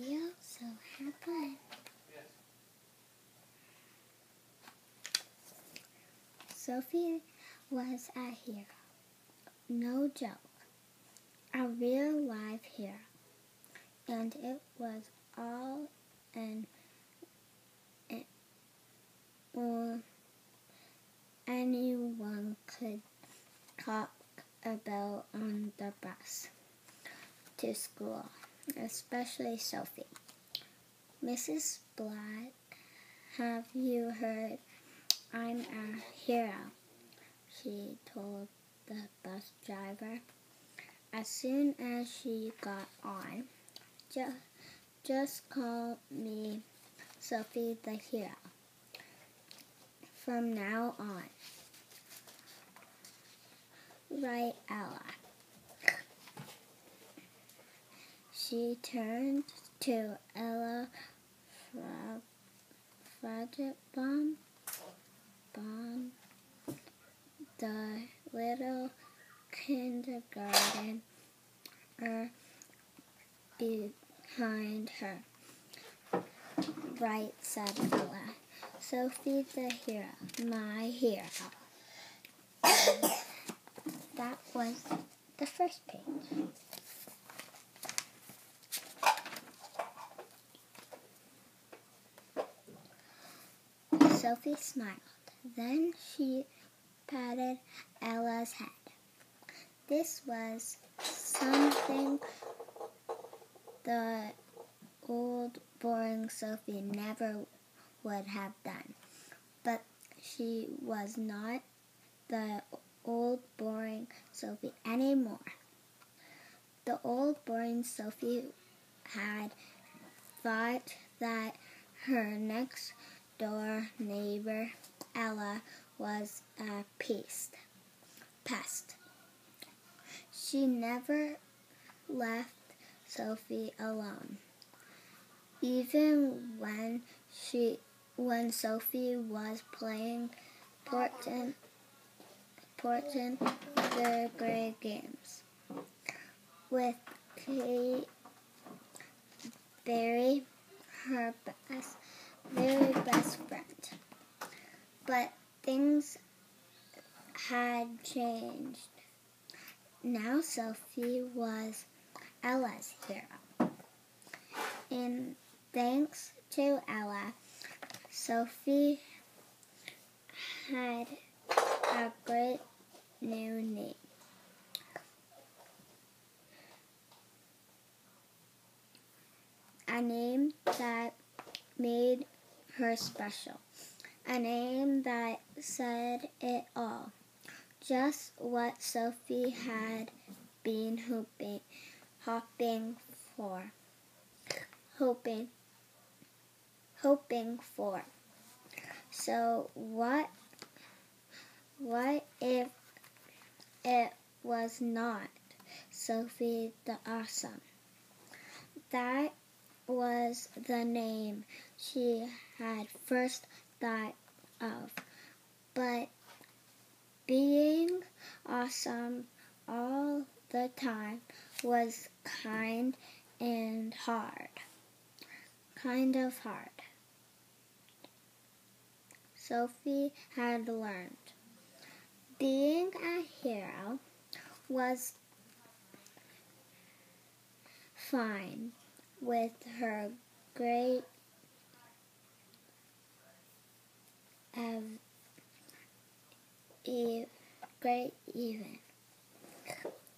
video, so have fun. Sophie was a hero. No joke. A real life hero. And it was all anyone could talk about on the bus to school, especially Sophie. Mrs. Black, have you heard? I'm a hero, she told the bus driver. As soon as she got on, just call me Sophie the Hero from now on. Right, Ella? She turned to Ella Fradgebomb, the little kindergartner behind her. Right, said Ella. Sophie the Hero, my hero. That was the first page. Sophie smiled. Then she patted Ella's head. This was something the old, boring Sophie never would have done. But she was not the old, boring Sophie anymore. The old, boring Sophie had thought that her next-door neighbor, Ella, was a pest. She never left Sophie alone. Even when Sophie was playing the grade games with Kate Berry, her very best friend. But things had changed. Now Sophie was Ella's hero. And thanks to Ella, Sophie had a great new name. A name that made her special. A name that said it all. Just what Sophie had been hoping for. So what if it was not Sophie the Awesome? That was the name she had first thought of. But being awesome all the time was kind of hard. Sophie had learned. Being a hero was fine with her great even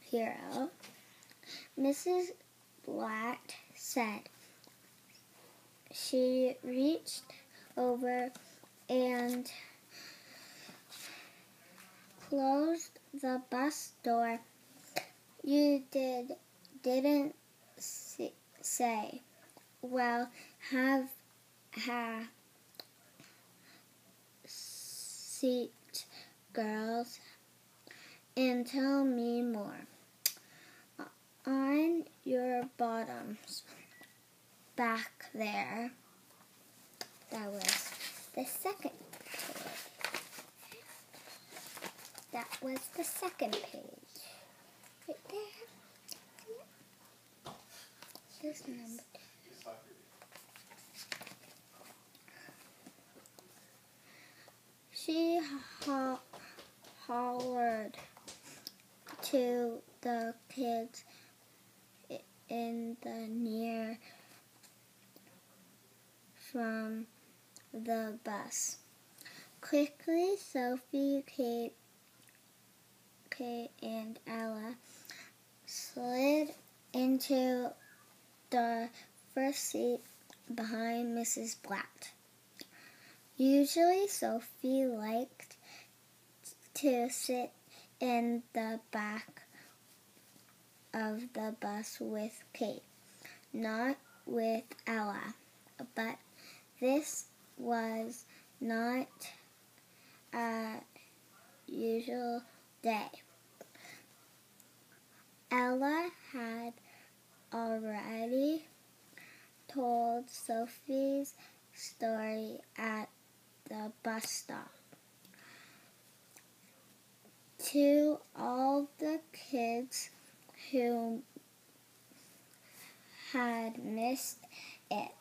hero. Mrs. Black said. She reached over and closed the bus door. You didn't say, well, have a seat, girls, and tell me more. On your bottoms, back there. That was the second page. That was the second page. Right there. Here's number 2. She hollered to the kids in the near from the bus. Quickly, Sophie, Kate, and Ella slid into the first seat behind Mrs. Blatt. Usually, Sophie liked to sit in the back of the bus with Kate, not with Ella, but this was not a usual day. Ella had already told Sophie's story at the bus stop to all the kids who had missed it,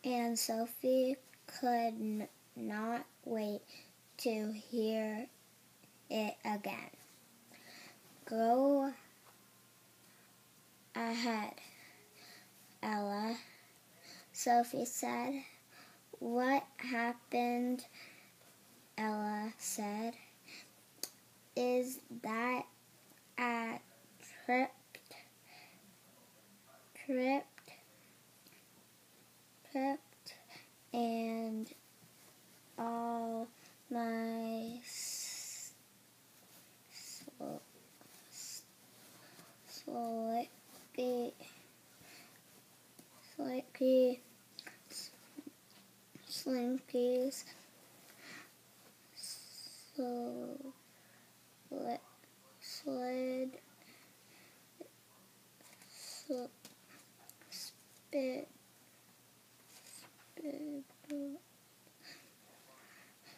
and Sophie could not wait to hear it again. Go ahead, Ella, Sophie said. What happened, Ella said, is that I tripped and all my slinkies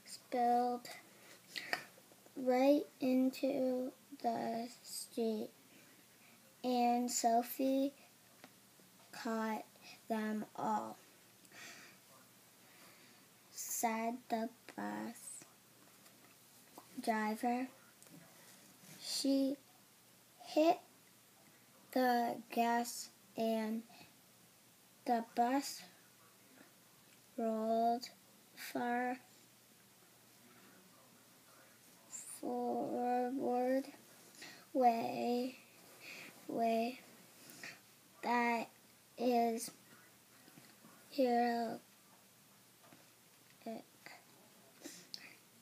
spilled right into the street, and Sophie caught them all, said the bus driver. She hit the gas and the bus rolled far forward way that is heroic,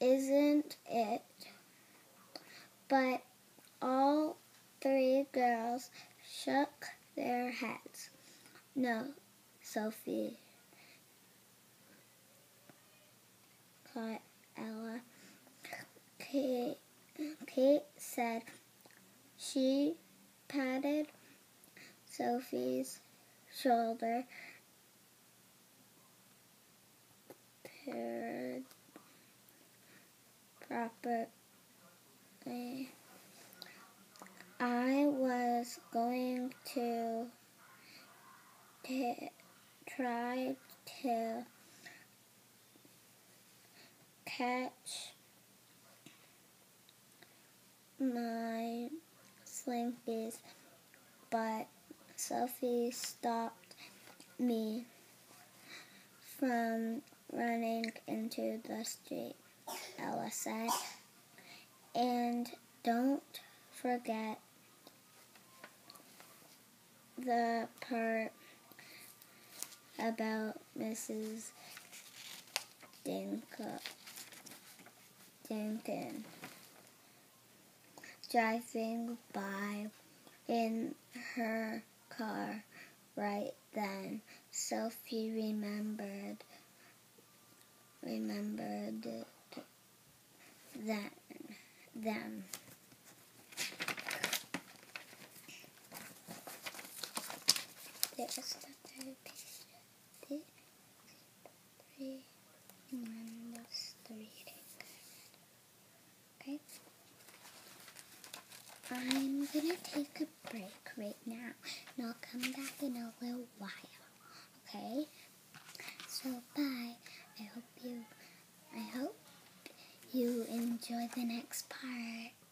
isn't it? But all three girls shook their heads. No, Sophie, caught Ella. Kate said. She patted Sophie's shoulder, purred properly. I was going to try to catch my slinkies, but Sophie stopped me from running into the street, Ella said. And don't forget the part about Mrs. Dinkin driving by in her car right then. Sophie remembered them. There's the third page. Three, and that's the reading. Okay. I'm gonna take a break right now, and I'll come back enjoy the next part.